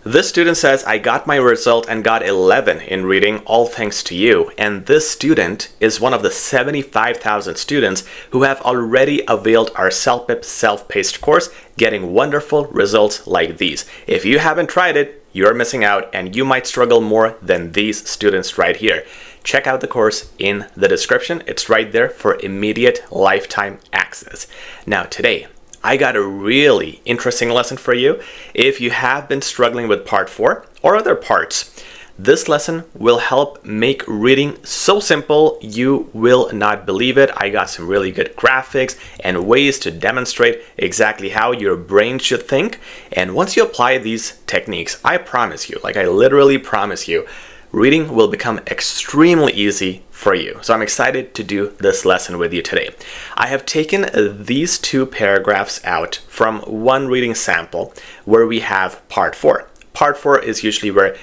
This student says, I got my result and got 11 in reading, all thanks to you. And this student is one of the 75,000 students who have already availed our CELPIP self-paced course, getting wonderful results like these. If you haven't tried it, you're missing out, and you might struggle more than these students right here. Check out the course in the description. It's right there for immediate lifetime access. Now today, I got a really interesting lesson for you. If you have been struggling with part 4 or other parts, this lesson will help make reading so simple you will not believe it. I got some really good graphics and ways to demonstrate exactly how your brain should think. And once you apply these techniques, I promise you, like I literally promise you, reading will become extremely easy for you. So I'm excited to do this lesson with you today. I have taken these 2 paragraphs out from one reading sample where we have part 4. Part 4 is usually where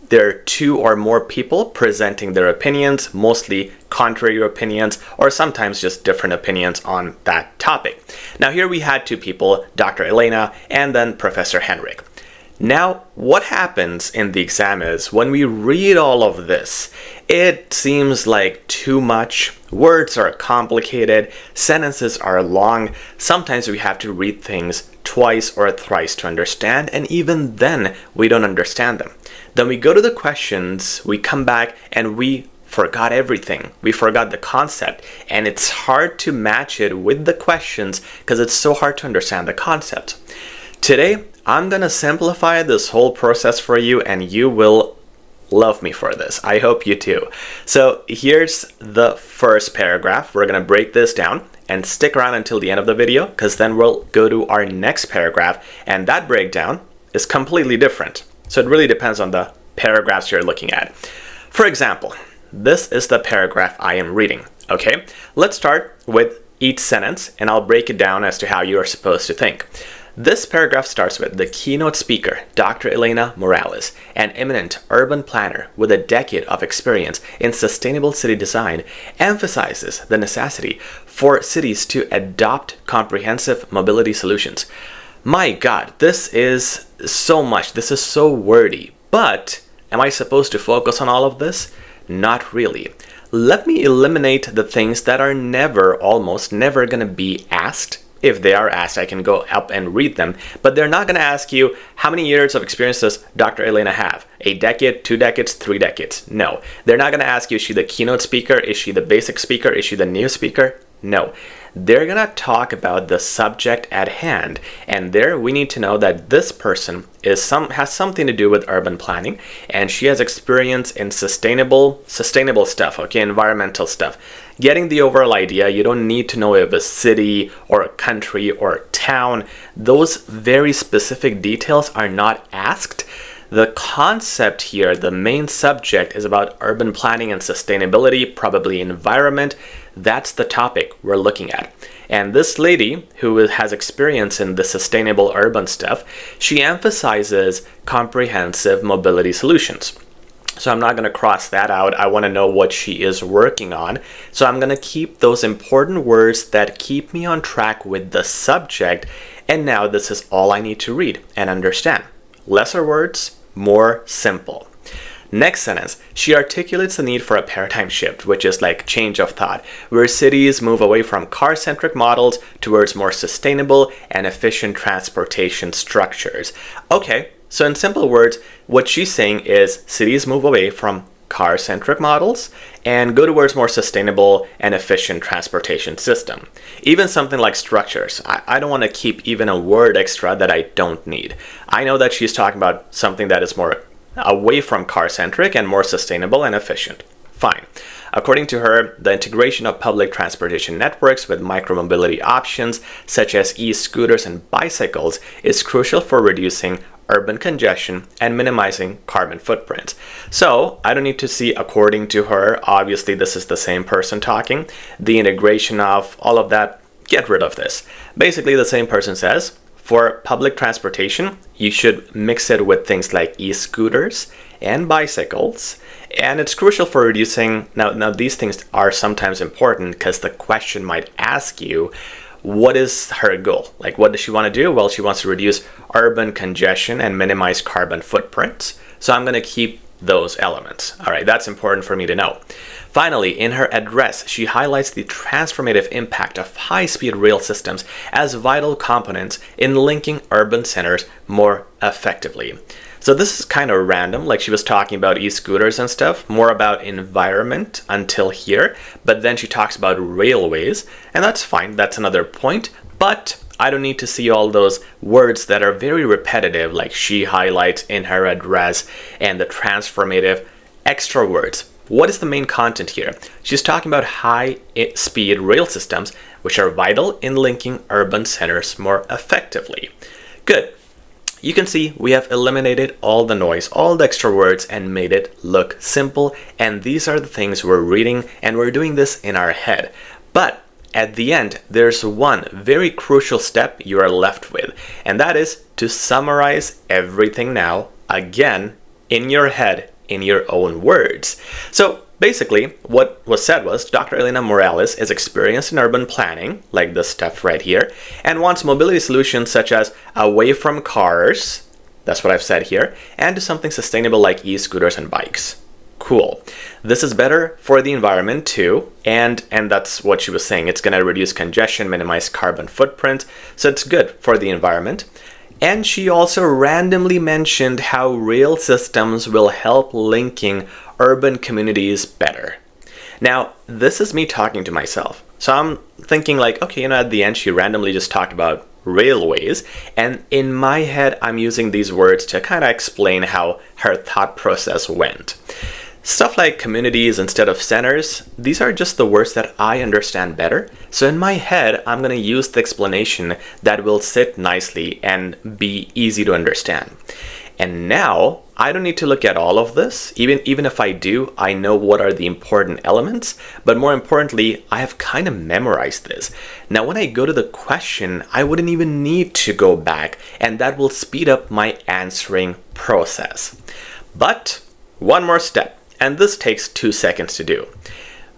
there are 2 or more people presenting their opinions, mostly contrary opinions, or sometimes just different opinions on that topic. Now here we had 2 people, Dr. Elena and then Professor Henrik. Now, what happens in the exam is when we read all of this, it seems like too much. Words are complicated, sentences are long. Sometimes we have to read things twice or thrice to understand, and even then we don't understand them. Then we go to the questions, we come back, and we forgot everything. We forgot the concept, and it's hard to match it with the questions because it's so hard to understand the concept. Today, I'm gonna simplify this whole process for you, and you will love me for this. I hope you too. So here's the first paragraph. We're gonna break this down and stick around until the end of the video, because then we'll go to our next paragraph, and that breakdown is completely different. So it really depends on the paragraphs you're looking at. For example, this is the paragraph I am reading. Okay, let's start with each sentence, and I'll break it down as to how you are supposed to think. This paragraph starts with the keynote speaker, Dr. Elena Morales, an eminent urban planner with a decade of experience in sustainable city design, emphasizes the necessity for cities to adopt comprehensive mobility solutions. My God, this is so much. This is so wordy. But am I supposed to focus on all of this? Not really. Let me eliminate the things that are almost never going to be asked. If they are asked, I can go up and read them, but they're not going to ask you, how many years of experience does Dr. Elena have? A decade, 2 decades, 3 decades? No. They're not going to ask you, is she the keynote speaker? Is she the basic speaker? Is she the new speaker? No. They're going to talk about the subject at hand, and there we need to know that this person has something to do with urban planning, and she has experience in sustainable stuff, okay, environmental stuff. Getting the overall idea, you don't need to know if a city or a country or a town. Those very specific details are not asked. The concept here, the main subject, is about urban planning and sustainability, probably environment. That's the topic we're looking at. And this lady, who has experience in the sustainable urban stuff, she emphasizes comprehensive mobility solutions. So I'm not going to cross that out. I want to know what she is working on. So I'm going to keep those important words that keep me on track with the subject. And now this is all I need to read and understand. Lesser words, more simple. Next sentence, she articulates the need for a paradigm shift, which is like change of thought, where cities move away from car-centric models towards more sustainable and efficient transportation structures. Okay, so in simple words, what she's saying is cities move away from car-centric models and go towards more sustainable and efficient transportation system. Even something like structures. I don't want to keep even a word extra that I don't need. I know that she's talking about something that is more away from car-centric and more sustainable and efficient. Fine. According to her, the integration of public transportation networks with micromobility options such as e-scooters and bicycles is crucial for reducing urban congestion and minimizing carbon footprints. So I don't need to see according to her. Obviously, this is the same person talking. The integration of all of that, get rid of this. Basically, the same person says, for public transportation, you should mix it with things like e-scooters and bicycles. And it's crucial for reducing, now these things are sometimes important because the question might ask you, what is her goal? Like, what does she want to do? Well, she wants to reduce urban congestion and minimize carbon footprints. So I'm going to keep those elements. All right, that's important for me to know. Finally, in her address, she highlights the transformative impact of high-speed rail systems as vital components in linking urban centers more effectively. So this is kind of random, like she was talking about e-scooters and stuff, more about environment until here, but then she talks about railways, and that's fine, that's another point, but I don't need to see all those words that are very repetitive, like she highlights in her address and the transformative extra words. What is the main content here? She's talking about high-speed rail systems, which are vital in linking urban centers more effectively. Good. You can see we have eliminated all the noise, all the extra words, and made it look simple. And these are the things we're reading, and we're doing this in our head. But at the end, there's one very crucial step you are left with, and that is to summarize everything now, again, in your head, in your own words. So basically, what was said was Dr. Elena Morales is experienced in urban planning, like this stuff right here, and wants mobility solutions such as away from cars, that's what I've said here, and to something sustainable like e-scooters and bikes. Cool. This is better for the environment too, and that's what she was saying. It's going to reduce congestion, minimize carbon footprint, so it's good for the environment. And she also randomly mentioned how rail systems will help linking urban communities better. Now, this is me talking to myself. So I'm thinking like, okay, at the end, she randomly just talked about railways. And in my head, I'm using these words to kind of explain how her thought process went. Stuff like communities instead of centers, these are just the words that I understand better. So in my head, I'm going to use the explanation that will sit nicely and be easy to understand. And now, I don't need to look at all of this. Even if I do, I know what are the important elements. But more importantly, I have kind of memorized this. Now, when I go to the question, I wouldn't even need to go back. And that will speed up my answering process. But one more step. And this takes 2 seconds to do.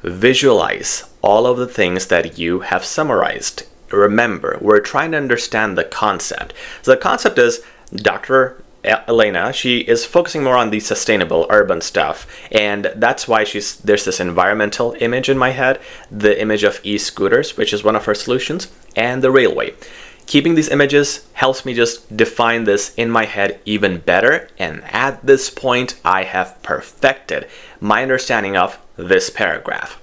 Visualize all of the things that you have summarized. Remember, we're trying to understand the concept. So the concept is Dr. Elena, she is focusing more on the sustainable urban stuff. And that's why there's this environmental image in my head, the image of e-scooters, which is one of her solutions, and the railway. Keeping these images helps me just define this in my head even better, and at this point I have perfected my understanding of this paragraph.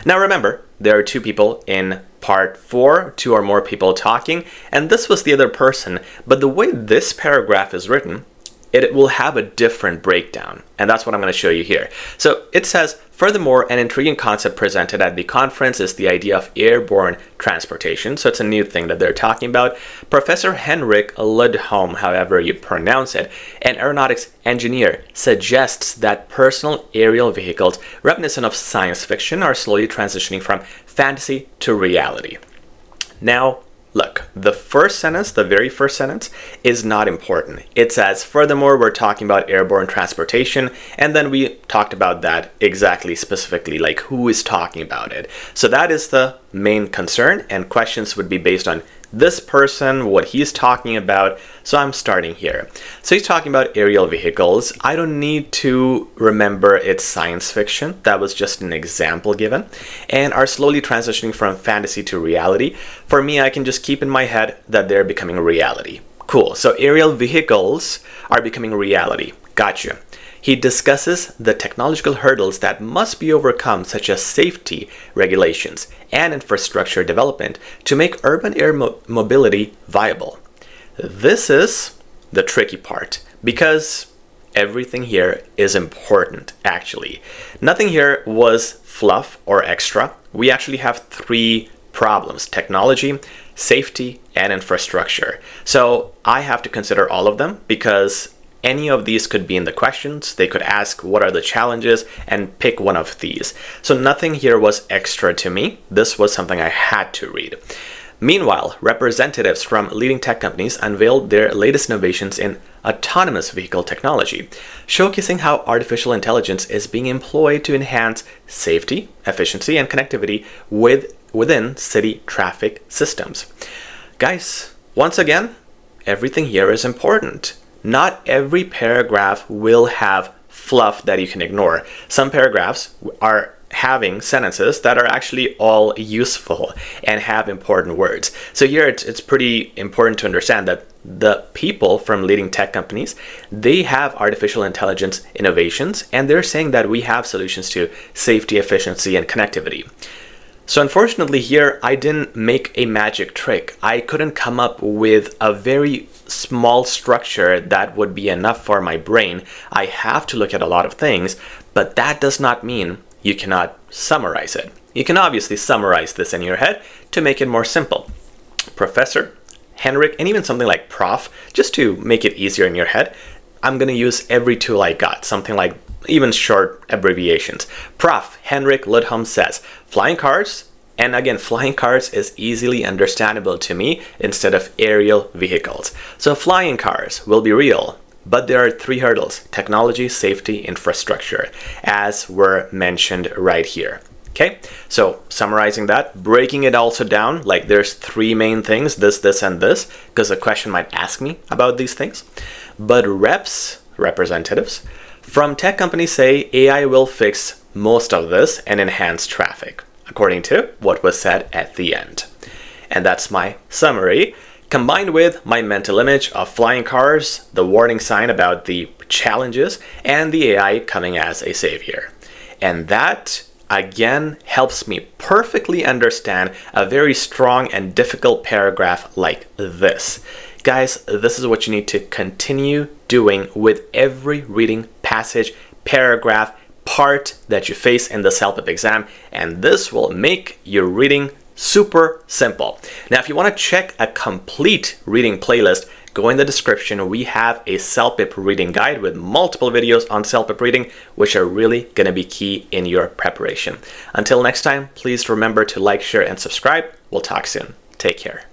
Now remember, there are 2 people in part 4, 2 or more people talking, and this was the other person, but the way this paragraph is written, it will have a different breakdown, and that's what I'm going to show you here. So it says, furthermore, an intriguing concept presented at the conference is the idea of airborne transportation. So it's a new thing that they're talking about. Professor Henrik Ludholm, however you pronounce it, an aeronautics engineer, suggests that personal aerial vehicles reminiscent of science fiction are slowly transitioning from fantasy to reality. Now, look, the very first sentence is not important. It says, furthermore, we're talking about airborne transportation, and then we talked about that exactly specifically, like who is talking about it. So that is the main concern, and questions would be based on this person, what he's talking about. So I'm starting here. So he's talking about aerial vehicles. I don't need to remember it's science fiction. That was just an example given. And are slowly transitioning from fantasy to reality. For me, I can just keep in my head that they're becoming a reality. Cool. So aerial vehicles are becoming reality. Gotcha. He discusses the technological hurdles that must be overcome, such as safety regulations and infrastructure development, to make urban air mobility viable. This is the tricky part, because everything here is important, actually. Nothing here was fluff or extra. We actually have 3 problems: technology, safety, and infrastructure. So I have to consider all of them, because any of these could be in the questions. They could ask what are the challenges and pick one of these. So nothing here was extra to me. This was something I had to read. Meanwhile, representatives from leading tech companies unveiled their latest innovations in autonomous vehicle technology, showcasing how artificial intelligence is being employed to enhance safety, efficiency, and connectivity with within city traffic systems. Guys, once again, everything here is important. Not every paragraph will have fluff that you can ignore. Some paragraphs are having sentences that are actually all useful and have important words. So here it's pretty important to understand that the people from leading tech companies, they have artificial intelligence innovations, and they're saying that we have solutions to safety, efficiency, and connectivity. So unfortunately here, I didn't make a magic trick. I couldn't come up with a very small structure that would be enough for my brain. I have to look at a lot of things, but that does not mean you cannot summarize it. You can obviously summarize this in your head to make it more simple. Professor, Henrik, and even something like prof, just to make it easier in your head, I'm going to use every tool I got, something like even short abbreviations. Prof. Henrik Ludholm says, flying cars, and again, flying cars is easily understandable to me instead of aerial vehicles. So flying cars will be real, but there are 3 hurdles: technology, safety, infrastructure, as were mentioned right here. Okay, so summarizing that, breaking it also down, like there's 3 main things, this, and this, because a question might ask me about these things. But representatives, from tech companies say AI will fix most of this and enhance traffic, according to what was said at the end. And that's my summary, combined with my mental image of flying cars, the warning sign about the challenges, and the AI coming as a savior. And that, again, helps me perfectly understand a very strong and difficult paragraph like this. Guys, this is what you need to continue doing with every reading passage, paragraph, part that you face in the CELPIP exam, and this will make your reading super simple. Now, if you want to check a complete reading playlist, go in the description. We have a CELPIP reading guide with multiple videos on CELPIP reading, which are really going to be key in your preparation. Until next time, please remember to like, share, and subscribe. We'll talk soon. Take care.